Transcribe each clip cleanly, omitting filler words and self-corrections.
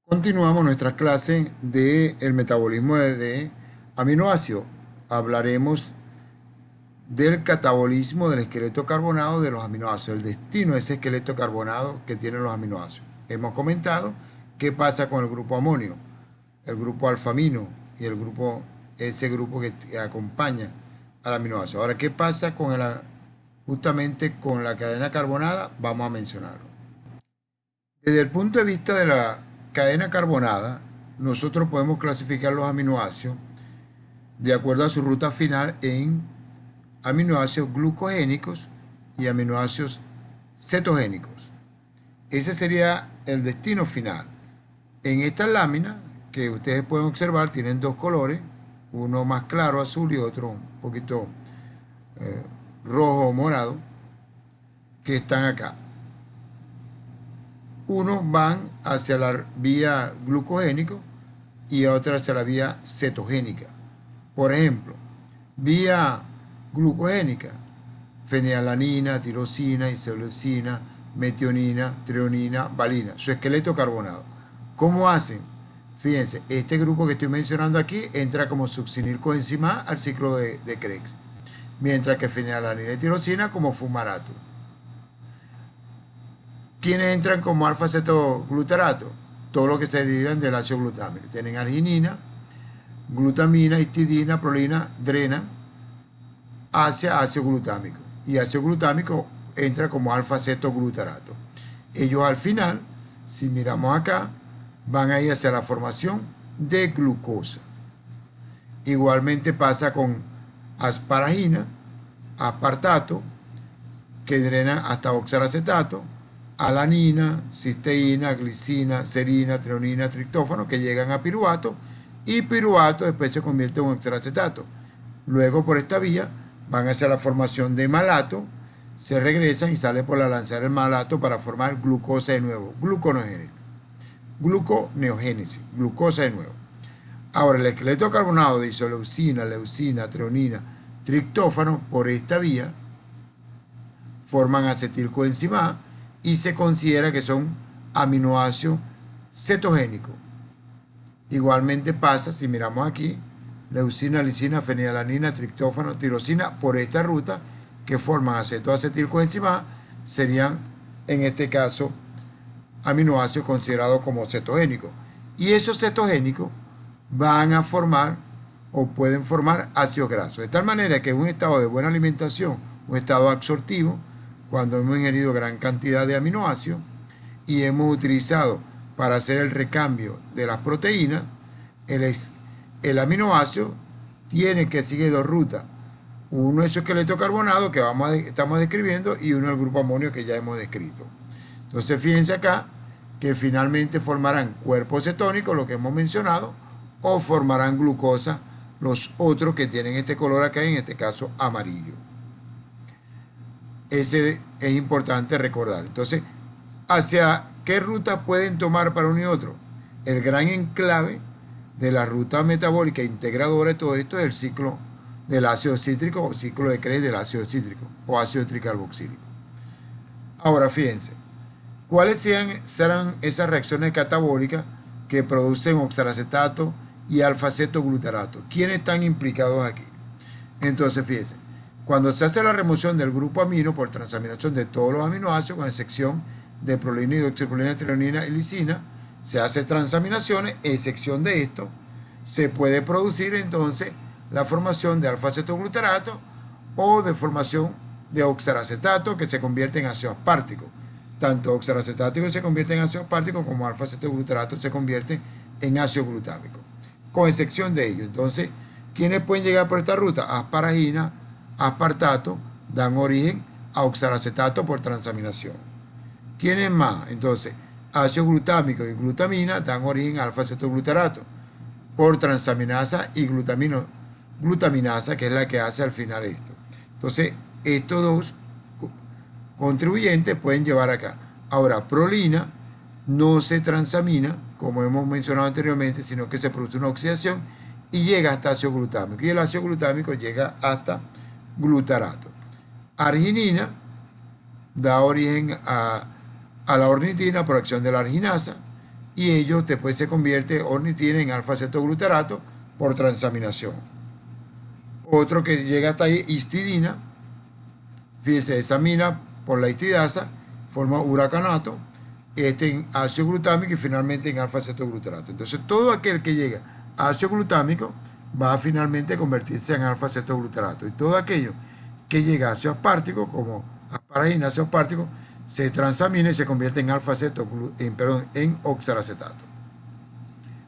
Continuamos nuestras clases del metabolismo de aminoácidos. Hablaremos del catabolismo del esqueleto carbonado de los aminoácidos, el destino de ese esqueleto carbonado que tienen los aminoácidos. Hemos comentado qué pasa con el grupo amonio, el grupo alfamino y ese grupo que acompaña al aminoácido. Ahora, ¿qué pasa con justamente con la cadena carbonada? Vamos a mencionarlo. Desde el punto de vista de la cadena carbonada, nosotros podemos clasificar los aminoácidos de acuerdo a su ruta final en aminoácidos glucogénicos y aminoácidos cetogénicos. Ese sería el destino final. En esta lámina, que ustedes pueden observar, tienen dos colores, uno más claro azul y otro un poquito rojo o morado, que están acá. Unos van hacia la vía glucogénico y otros hacia la vía cetogénica. Por ejemplo, vía glucogénica, fenilalanina, tirosina, isoleucina, metionina, treonina, valina, su esqueleto carbonado. ¿Cómo hacen? Fíjense, este grupo que estoy mencionando aquí entra como succinilcoenzima A al ciclo de Krebs, mientras que fenilalanina y tirosina como fumarato. ¿Quiénes entran como alfa-cetoglutarato? Todos los que se derivan del ácido glutámico. Tienen arginina, glutamina, histidina, prolina, drenan hacia ácido glutámico. Y ácido glutámico entra como alfa-cetoglutarato. Ellos al final, si miramos acá, van a ir hacia la formación de glucosa. Igualmente pasa con asparagina, aspartato, que drena hasta oxalacetato, alanina, cisteína, glicina, serina, treonina, triptófano, que llegan a piruvato, y piruvato después se convierte en oxalacetato. Luego por esta vía van hacia la formación de malato, se regresan y sale por la lanzar el malato para formar glucosa de nuevo, gluconeogénesis, glucosa de nuevo. Ahora, el esqueleto carbonado de isoleucina, leucina, treonina, triptófano, por esta vía forman acetilcoenzima A y se considera que son aminoácidos cetogénicos. Igualmente pasa, si miramos aquí, leucina, lisina, fenilalanina, triptófano, tirosina, por esta ruta que forman acetoacetilcoenzima A, serían en este caso aminoácidos considerados como cetogénicos. Y esos cetogénicos van a formar o pueden formar ácidos grasos. De tal manera que en un estado de buena alimentación, un estado absortivo, cuando hemos ingerido gran cantidad de aminoácidos y hemos utilizado para hacer el recambio de las proteínas, el aminoácido tiene que seguir dos rutas. Uno es su esqueleto carbonado que estamos describiendo y uno el grupo amonio que ya hemos descrito. Entonces fíjense acá que finalmente formarán cuerpos cetónicos, lo que hemos mencionado, o formarán glucosa, los otros que tienen este color acá, en este caso amarillo. Ese es importante recordar. Entonces, ¿hacia qué rutas pueden tomar para uno y otro? El gran enclave de la ruta metabólica integradora de todo esto es el ciclo del ácido cítrico o ciclo de Krebs del ácido cítrico o ácido tricarboxílico. Ahora, fíjense, ¿cuáles serán esas reacciones catabólicas que producen oxalacetato y alfa-cetoglutarato? ¿Quiénes están implicados aquí? Entonces, fíjense, cuando se hace la remoción del grupo amino por transaminación de todos los aminoácidos, con excepción de prolina, hidroxiprolina, treonina y lisina, se hace transaminaciones, excepción de esto, se puede producir entonces la formación de alfa-cetoglutarato o de formación de oxalacetato que se convierte en ácido aspartico. Tanto oxalacetato que se convierte en ácido aspartico como alfa-cetoglutarato se convierte en ácido glutámico. Con excepción de ello, entonces, ¿quiénes pueden llegar por esta ruta? Asparagina, aspartato dan origen a oxalacetato por transaminación. ¿Quiénes más? Entonces, ácido glutámico y glutamina dan origen a alfa-cetoglutarato por transaminasa y glutaminasa, que es la que hace al final esto. Entonces, estos dos contribuyentes pueden llevar acá. Ahora, prolina no se transamina, como hemos mencionado anteriormente, sino que se produce una oxidación y llega hasta ácido glutámico. Y el ácido glutámico llega hasta glutarato. Arginina da origen a la ornitina por acción de la arginasa y ellos después se convierte ornitina en alfa-cetoglutarato por transaminación. Otro que llega hasta ahí, histidina, fíjense, esa amina por la histidasa forma uracanato, en ácido glutámico y finalmente en alfa-cetoglutarato. Entonces todo aquel que llega a ácido glutámico va a finalmente convertirse en alfa-cetoglutarato, y todo aquello que llega a ácido aspartico, como asparagina, ácido aspartico, se transamina y se convierte en en oxalacetato.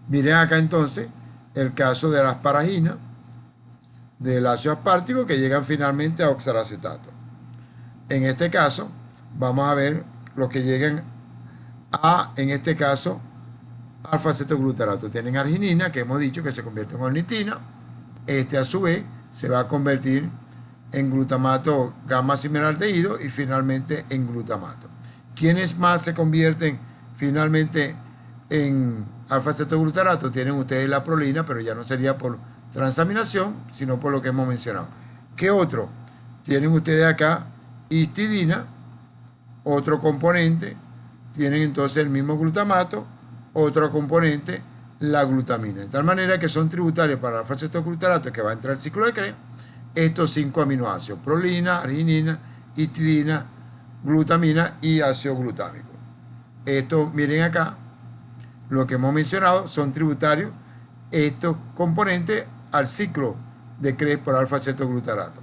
Miren acá entonces el caso de la asparagina, del ácido aspartico, que llegan finalmente a oxalacetato. En este caso vamos a ver los que llegan a, en este caso, alfa-cetoglutarato. Tienen arginina, que hemos dicho que se convierte en ornitina. A su vez se va a convertir en glutamato gamma cimeraldehído y finalmente en glutamato. ¿Quiénes más se convierten finalmente en alfa-cetoglutarato? Tienen ustedes la prolina, pero ya no sería por transaminación, sino por lo que hemos mencionado. ¿Qué otro? Tienen ustedes acá histidina, otro componente. Tienen entonces el mismo glutamato, otro componente, la glutamina. De tal manera que son tributarios para el alfa-cetoglutarato, que va a entrar al ciclo de Krebs, estos 5 aminoácidos: prolina, arginina, histidina, glutamina y ácido glutámico. Esto, miren acá, lo que hemos mencionado, son tributarios estos componentes al ciclo de Krebs por alfa-cetoglutarato.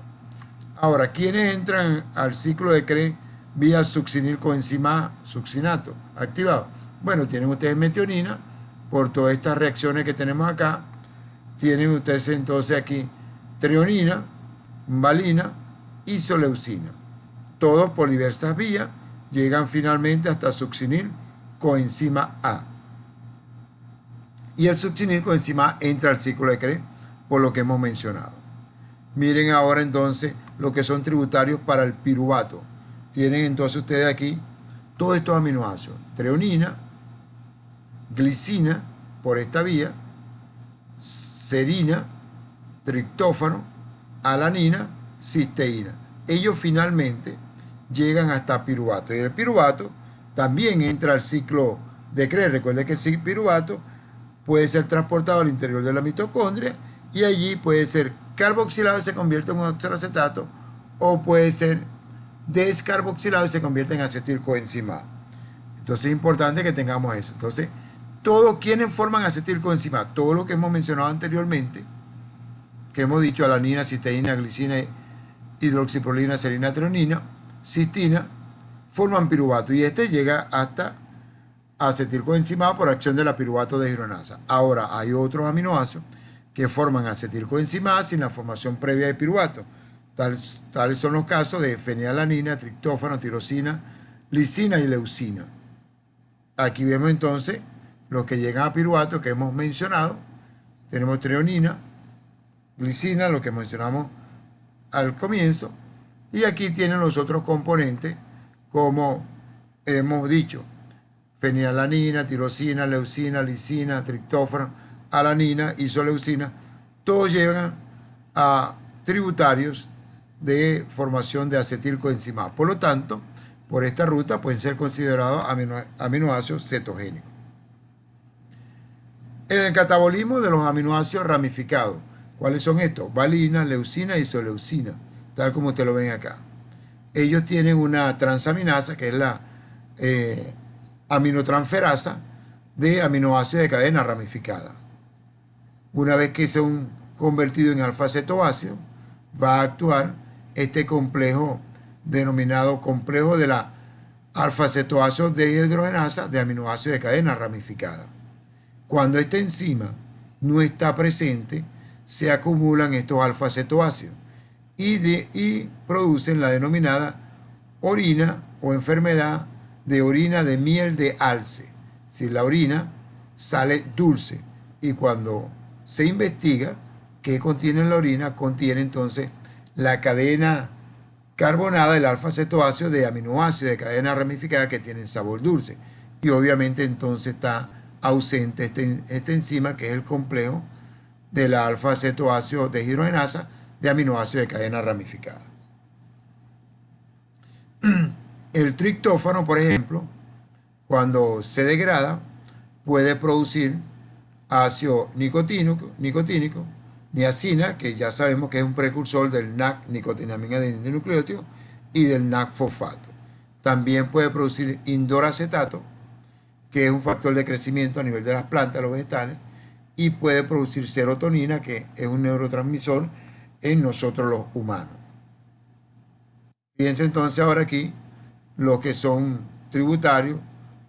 Ahora, ¿quiénes entran al ciclo de Krebs vía succinilcoenzima succinato activado? Bueno, tienen ustedes metionina por todas estas reacciones que tenemos acá. Tienen ustedes entonces aquí treonina, valina, isoleucina. Todos por diversas vías llegan finalmente hasta succinilcoenzima A. Y el succinilcoenzima A entra al ciclo de Krebs por lo que hemos mencionado. Miren ahora entonces lo que son tributarios para el piruvato. Tienen entonces ustedes aquí todos estos aminoácidos: treonina, glicina por esta vía, serina, triptófano, alanina, cisteína. Ellos finalmente llegan hasta piruvato, y el piruvato también entra al ciclo de Krebs. Recuerden que el piruvato puede ser transportado al interior de la mitocondria y allí puede ser carboxilado y se convierte en oxalacetato, o puede ser descarboxilado y se convierte en acetilcoenzima A. Entonces es importante que tengamos eso. Entonces, todos quienes forman acetilcoenzima A, todo lo que hemos mencionado anteriormente, que hemos dicho: alanina, cisteína, glicina, hidroxiprolina, serina, treonina, cistina, forman piruvato, y llega hasta acetilcoenzima A por acción de la piruvato deshidrogenasa. Ahora, hay otros aminoácidos que forman acetilcoenzima A sin la formación previa de piruvato. Tales son los casos de fenilalanina, triptófano, tirosina, lisina y leucina. Aquí vemos entonces los que llegan a piruvato que hemos mencionado. Tenemos treonina, glicina, lo que mencionamos al comienzo, y aquí tienen los otros componentes, como hemos dicho: fenilalanina, tirosina, leucina, lisina, triptófano, alanina, isoleucina. Todos llevan a tributarios de formación de acetilcoenzima A. Por lo tanto, por esta ruta pueden ser considerados aminoácidos cetogénicos. En el catabolismo de los aminoácidos ramificados, ¿cuáles son estos? Valina, leucina y isoleucina, tal como ustedes lo ven acá. Ellos tienen una transaminasa, que es la aminotransferasa de aminoácidos de cadena ramificada. Una vez que son convertidos en alfa-cetoácidos, va a actuar este complejo denominado complejo de la alfa-cetoácido deshidrogenasa de aminoácidos de cadena ramificada. Cuando esta enzima no está presente, se acumulan estos alfa-cetoácidos y producen la denominada orina o enfermedad de orina de miel de alce. Si la orina sale dulce, y cuando se investiga qué contiene la orina, contiene entonces la cadena carbonada del alfa-cetoácido de aminoácidos de cadena ramificada que tienen sabor dulce, y obviamente entonces está ausente esta enzima, que es el complejo de la alfa-cetoácido deshidrogenasa de aminoácidos de cadena ramificada. El triptófano, por ejemplo, cuando se degrada, puede producir ácido nicotínico, niacina, que ya sabemos que es un precursor del NAC, nicotinamina de nucleótido, y del NAC fosfato. También puede producir indoracetato, que es un factor de crecimiento a nivel de las plantas, los vegetales, y puede producir serotonina, que es un neurotransmisor en nosotros los humanos. Fíjense entonces ahora aquí los que son tributarios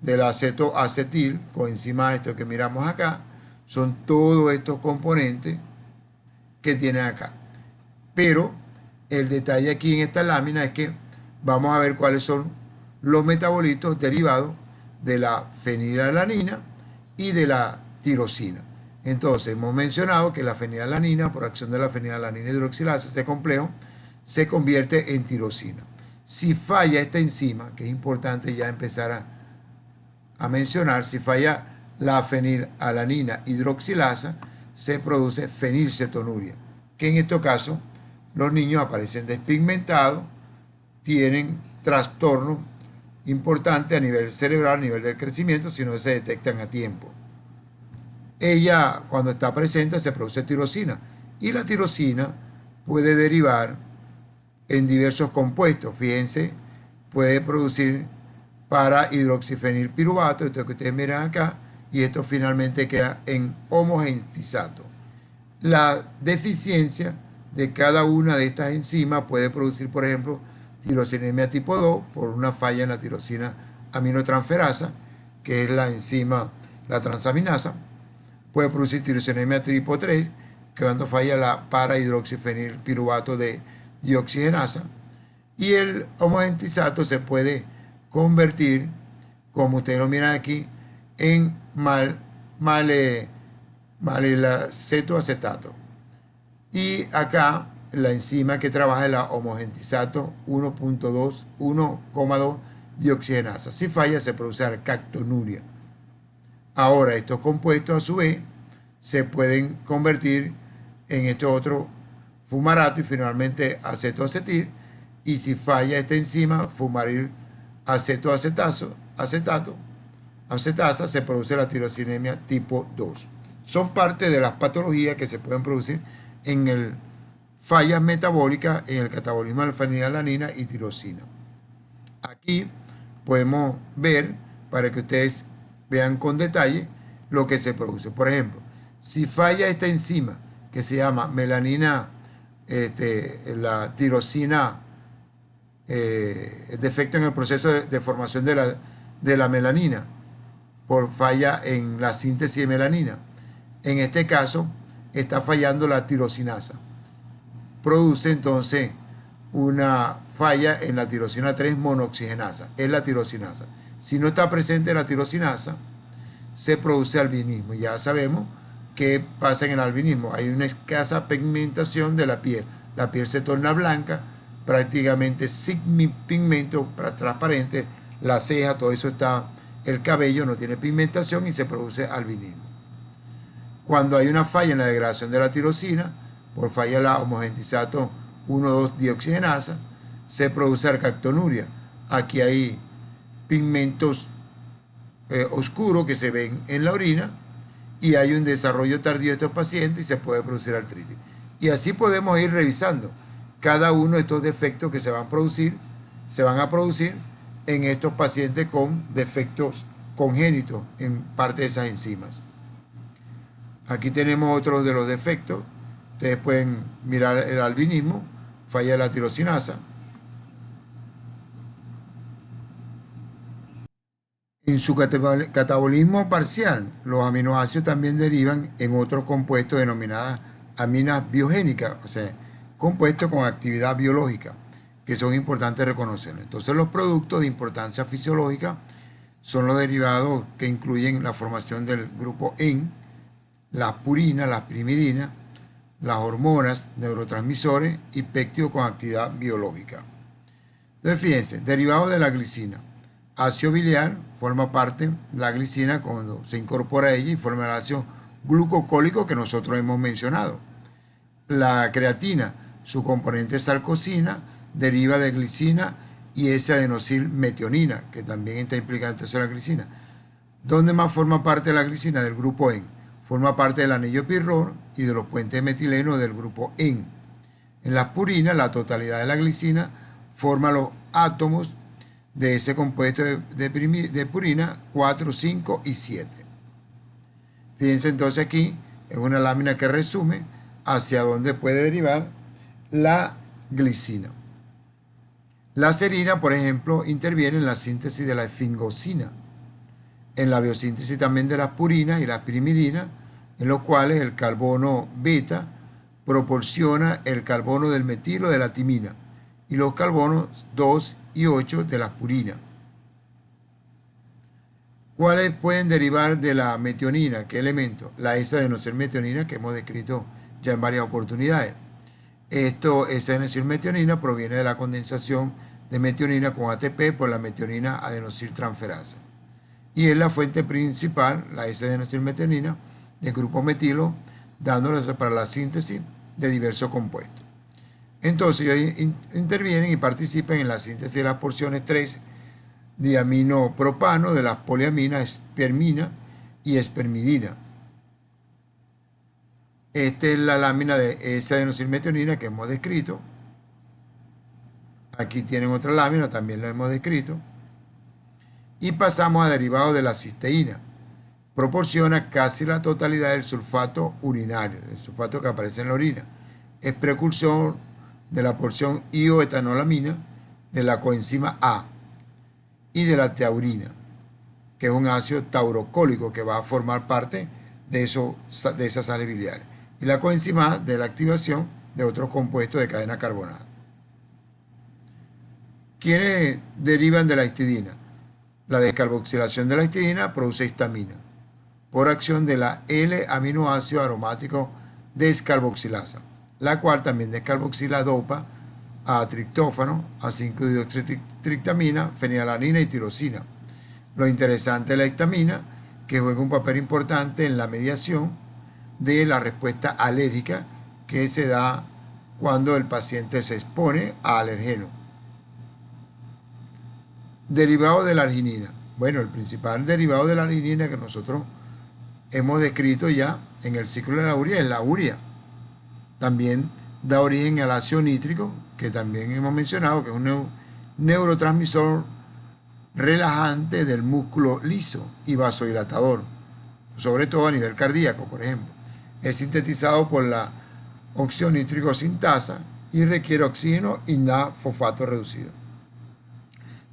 del acetoacetil, coenzima esto que miramos acá, son todos estos componentes que tienen acá. Pero el detalle aquí en esta lámina es que vamos a ver cuáles son los metabolitos derivados de la fenilalanina y de la tirosina. Entonces, hemos mencionado que la fenilalanina, por acción de la fenilalanina hidroxilasa, este complejo, se convierte en tirosina. Si falla esta enzima, que es importante ya empezar a mencionar, si falla la fenilalanina hidroxilasa, se produce fenilcetonuria, que en este caso los niños aparecen despigmentados, tienen trastornos importantes a nivel cerebral, a nivel del crecimiento, si no se detectan a tiempo. Ella, cuando está presente, se produce tirosina, y la tirosina puede derivar en diversos compuestos. Fíjense, puede producir para hidroxifenilpiruvato, esto que ustedes miran acá, y esto finalmente queda en homogentizato. La deficiencia de cada una de estas enzimas puede producir, por ejemplo, tirosinemia tipo 2 por una falla en la tirosina aminotransferasa, que es la enzima, la transaminasa. Puede producir tirosinemia tipo 3, que cuando falla la para-hidroxifenilpiruvato de dioxigenasa. Y el homogentizato se puede convertir, como ustedes lo miran aquí, en malacetoacetato. Y acá la enzima que trabaja es la homogentizato 1,2 dioxigenasa. Si falla, se produce alcactonuria. Ahora, estos compuestos a su vez se pueden convertir en este otro fumarato y finalmente acetoacetil. Y si falla esta enzima, fumaril acetasa, se produce la tirosinemia tipo 2. Son parte de las patologías que se pueden producir en el fallas metabólicas en el catabolismo de fenilalanina y tirosina. Aquí podemos ver, para que ustedes vean con detalle, lo que se produce. Por ejemplo, si falla esta enzima que se llama melanina, la tirosina, defecto en el proceso de formación de la melanina, por falla en la síntesis de melanina. En este caso, está fallando la tirosinasa. Produce entonces una falla en la tirosina 3 monooxigenasa, es la tirosinasa. Si no está presente la tirosinasa, se produce albinismo. Ya sabemos qué pasa en el albinismo. Hay una escasa pigmentación de la piel se torna blanca, prácticamente sin pigmento, transparente, la ceja, todo eso está, el cabello no tiene pigmentación y se produce albinismo. Cuando hay una falla en la degradación de la tirosina, por falla la homogentizato 1,2-dioxigenasa, se produce alcactonuria. Aquí hay pigmentos oscuros que se ven en la orina y hay un desarrollo tardío de estos pacientes y se puede producir artritis. Y así podemos ir revisando cada uno de estos defectos que se van a producir en estos pacientes con defectos congénitos en parte de esas enzimas. Aquí tenemos otros de los defectos. Ustedes pueden mirar el albinismo, falla de la tirosinasa. En su catabolismo parcial, los aminoácidos también derivan en otros compuestos denominados aminas biogénicas, o sea, compuestos con actividad biológica, que son importantes reconocerlos. Entonces, los productos de importancia fisiológica son los derivados que incluyen la formación del grupo EN, las purinas, las primidinas, las hormonas, neurotransmisores y péptidos con actividad biológica. Entonces, fíjense, derivados de la glicina. Ácido biliar forma parte la glicina cuando se incorpora a ella y forma el ácido glucocólico que nosotros hemos mencionado. La creatina, su componente sarcosina, deriva de glicina y S-adenosilmetionina, que también está implicada en la glicina. ¿Dónde más forma parte de la glicina? Del grupo EN. Forma parte del anillo pirrol y de los puentes metileno del grupo EN. En las purinas, la totalidad de la glicina forma los átomos de ese compuesto de purina 4, 5 y 7. Fíjense entonces aquí, es una lámina que resume hacia dónde puede derivar la glicina. La serina, por ejemplo, interviene en la síntesis de la esfingosina, en la biosíntesis también de las purinas y las pirimidinas, en los cuales el carbono beta proporciona el carbono del metilo de la timina y los carbonos 2 y 8 de las purinas. ¿Cuáles pueden derivar de la metionina? ¿Qué elemento? La S-adenosilmetionina, que hemos descrito ya en varias oportunidades. S-adenosilmetionina proviene de la condensación de metionina con ATP por la metionina adenosiltransferasa. Y es la fuente principal, la S-adenosilmetionina, del grupo metilo, dándole para la síntesis de diversos compuestos. Entonces ellos intervienen y participan en la síntesis de las porciones 3 diaminopropano de las poliaminas espermina y espermidina. Esta es la lámina de S-adenosilmetionina que hemos descrito. Aquí tienen otra lámina, también lo hemos descrito. Y pasamos a derivados de la cisteína. Proporciona casi la totalidad del sulfato urinario, del sulfato que aparece en la orina. Es precursor de la porción ioetanolamina, de la coenzima A y de la taurina, que es un ácido taurocólico que va a formar parte de esas sales biliares. Y la coenzima A de la activación de otros compuestos de cadena carbonada. ¿Quiénes derivan de la histidina? La descarboxilación de la histidina produce histamina por acción de la L-aminoácido aromático descarboxilasa, la cual también descarboxila dopa a triptófano, a 5-dioxitriptamina, fenilalanina y tirosina. Lo interesante de la histamina, que juega un papel importante en la mediación de la respuesta alérgica que se da cuando el paciente se expone a alergeno. Derivado de la arginina. Bueno, el principal derivado de la arginina que nosotros hemos descrito ya en el ciclo de la urea es la urea. También da origen al ácido nítrico, que también hemos mencionado, que es un neurotransmisor relajante del músculo liso y vasodilatador, sobre todo a nivel cardíaco, por ejemplo. Es sintetizado por la oxionítrico sintasa y requiere oxígeno y fosfato reducido.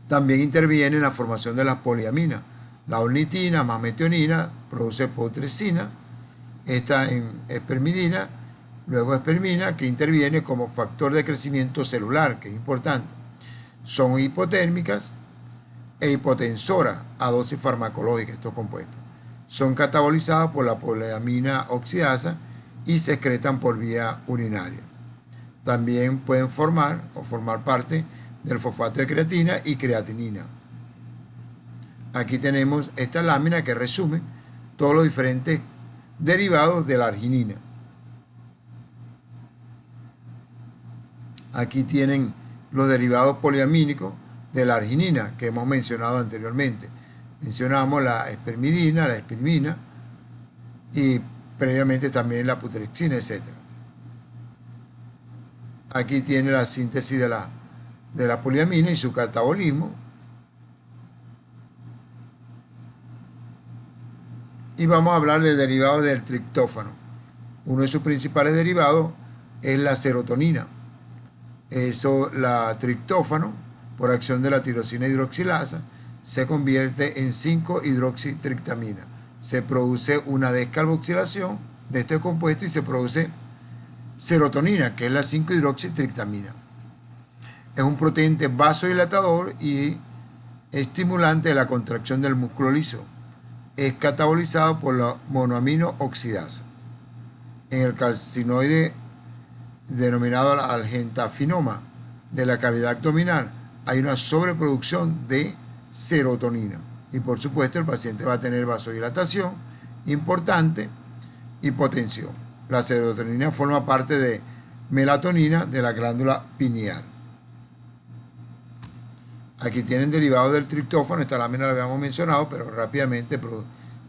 También interviene en la formación de las poliaminas. La ornitina más metionina produce putrescina, esta en espermidina, luego espermina, que interviene como factor de crecimiento celular, que es importante. Son hipotérmicas e hipotensoras a dosis farmacológica estos compuestos. Son catabolizados por la poliamina oxidasa y se excretan por vía urinaria. También pueden formar parte del fosfato de creatina y creatinina. Aquí tenemos esta lámina que resume todos los diferentes derivados de la arginina. Aquí tienen los derivados poliamínicos de la arginina que hemos mencionado anteriormente. Mencionamos la espermidina, la espirmina y previamente también la putrexina, etc. Aquí tiene la síntesis de la poliamina y su catabolismo. Y vamos a hablar de derivados del triptófano. Uno de sus principales derivados es la serotonina. La triptófano, por acción de la tirosina hidroxilasa, se convierte en 5-hidroxitriptamina. Se produce una descarboxilación de este compuesto y se produce serotonina, que es la 5-hidroxitriptamina. Es un potente vasodilatador y estimulante de la contracción del músculo liso. Es catabolizado por la monoamino oxidasa. En el carcinoide denominado algentafinoma de la cavidad abdominal hay una sobreproducción de serotonina y por supuesto el paciente va a tener vasodilatación importante, hipotensión. La serotonina forma parte de melatonina de la glándula pineal. Aquí tienen derivados del triptófano, esta lámina la habíamos mencionado, pero rápidamente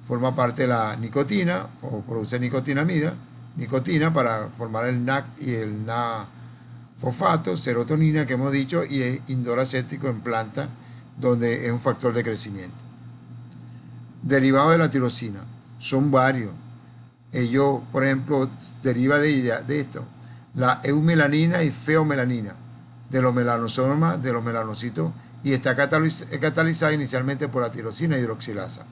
forma parte de la nicotina o produce nicotina para formar el NAC y el NA-fosfato, serotonina que hemos dicho, y es indol acético en plantas donde es un factor de crecimiento. Derivados de la tirosina, son varios. Ellos, por ejemplo, deriva de esto, la eumelanina y feomelanina, de los melanosomas, de los melanocitos, y está catalizada inicialmente por la tirosina hidroxilasa.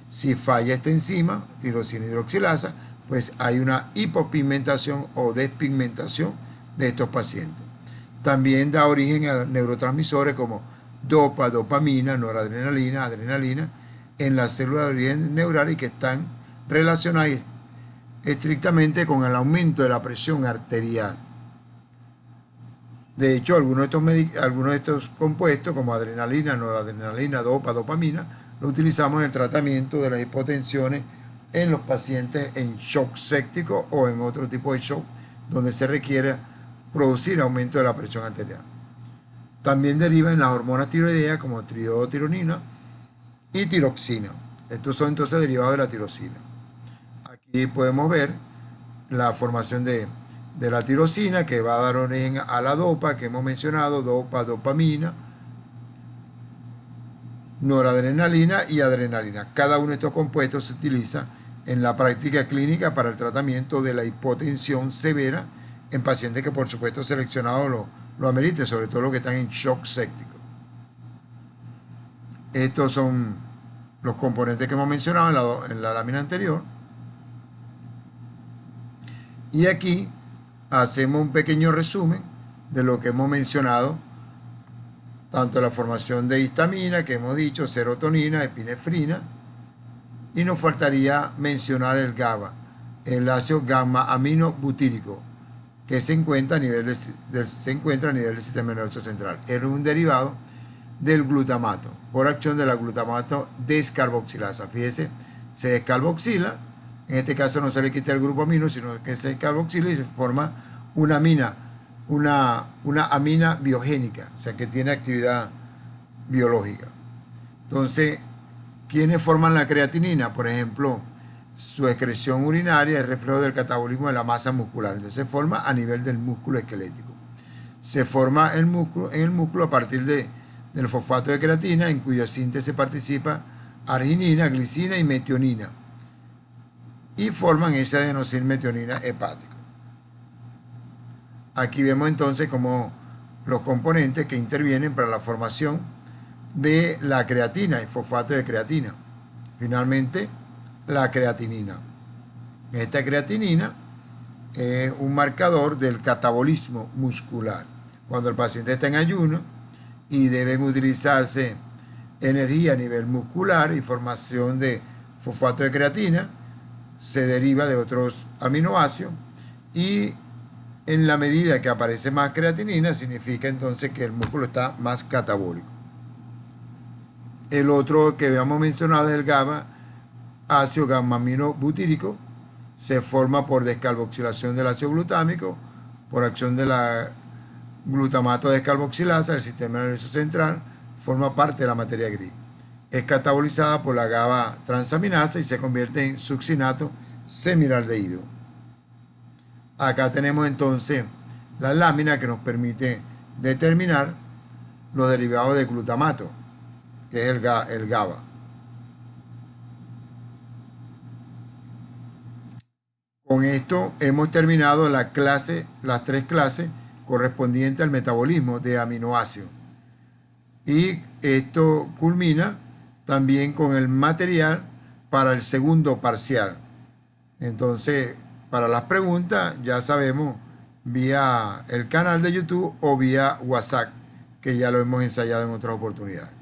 Si falla esta enzima, tirosina hidroxilasa, pues hay una hipopigmentación o despigmentación de estos pacientes. También da origen a neurotransmisores como dopamina, noradrenalina, adrenalina, en las células de origen neural y que están relacionadas estrictamente con el aumento de la presión arterial. De hecho, algunos de estos compuestos, como adrenalina, noradrenalina, dopamina, lo utilizamos en el tratamiento de las hipotensiones en los pacientes en shock séptico o en otro tipo de shock donde se requiere producir aumento de la presión arterial. También deriva en las hormonas tiroideas como triotironina y tiroxina. Estos son entonces derivados de la tirosina. Aquí podemos ver la formación de la tirosina que va a dar origen a la dopa que hemos mencionado, dopamina, noradrenalina y adrenalina. Cada uno de estos compuestos se utiliza en la práctica clínica para el tratamiento de la hipotensión severa en pacientes que por supuesto seleccionados lo ameriten, sobre todo los que están en shock séptico. Estos son los componentes que hemos mencionado en la lámina anterior. Y aquí hacemos un pequeño resumen de lo que hemos mencionado, tanto la formación de histamina, que hemos dicho, serotonina, epinefrina, y nos faltaría mencionar el GABA, el ácido gamma amino butírico, que se encuentra a nivel del sistema nervioso central. Es un derivado del glutamato, por acción de la glutamato descarboxilasa. Fíjese, se descarboxila, en este caso no se le quita el grupo amino, sino que se descarboxila y se forma una amina biogénica, o sea que tiene actividad biológica. Entonces, ¿quiénes forman la creatinina? Por ejemplo, su excreción urinaria es reflejo del catabolismo de la masa muscular. Entonces se forma a nivel del músculo esquelético. Se forma en el músculo a partir del fosfato de creatina, en cuya síntesis participa arginina, glicina y metionina. Y forman ese adenosilmetionina hepático. Aquí vemos entonces como los componentes que intervienen para la formación de la creatina y fosfato de creatina. Finalmente, la creatinina. Esta creatinina es un marcador del catabolismo muscular. Cuando el paciente está en ayuno y deben utilizarse energía a nivel muscular y formación de fosfato de creatina, se deriva de otros aminoácidos y en la medida que aparece más creatinina significa entonces que el músculo está más catabólico. El otro que habíamos mencionado es el GABA, ácido gamma-amino butírico, se forma por descarboxilación del ácido glutámico, por acción de la glutamato descarboxilasa del sistema nervioso central, forma parte de la materia gris. Es catabolizada por la GABA transaminasa y se convierte en succinato semiraldehído. Acá tenemos entonces la lámina que nos permite determinar los derivados de glutamato, que es el GABA. Con esto hemos terminado las tres clases correspondientes al metabolismo de aminoácidos. Y esto culmina también con el material para el segundo parcial. Entonces, para las preguntas, ya sabemos, vía el canal de YouTube o vía WhatsApp, que ya lo hemos ensayado en otras oportunidades.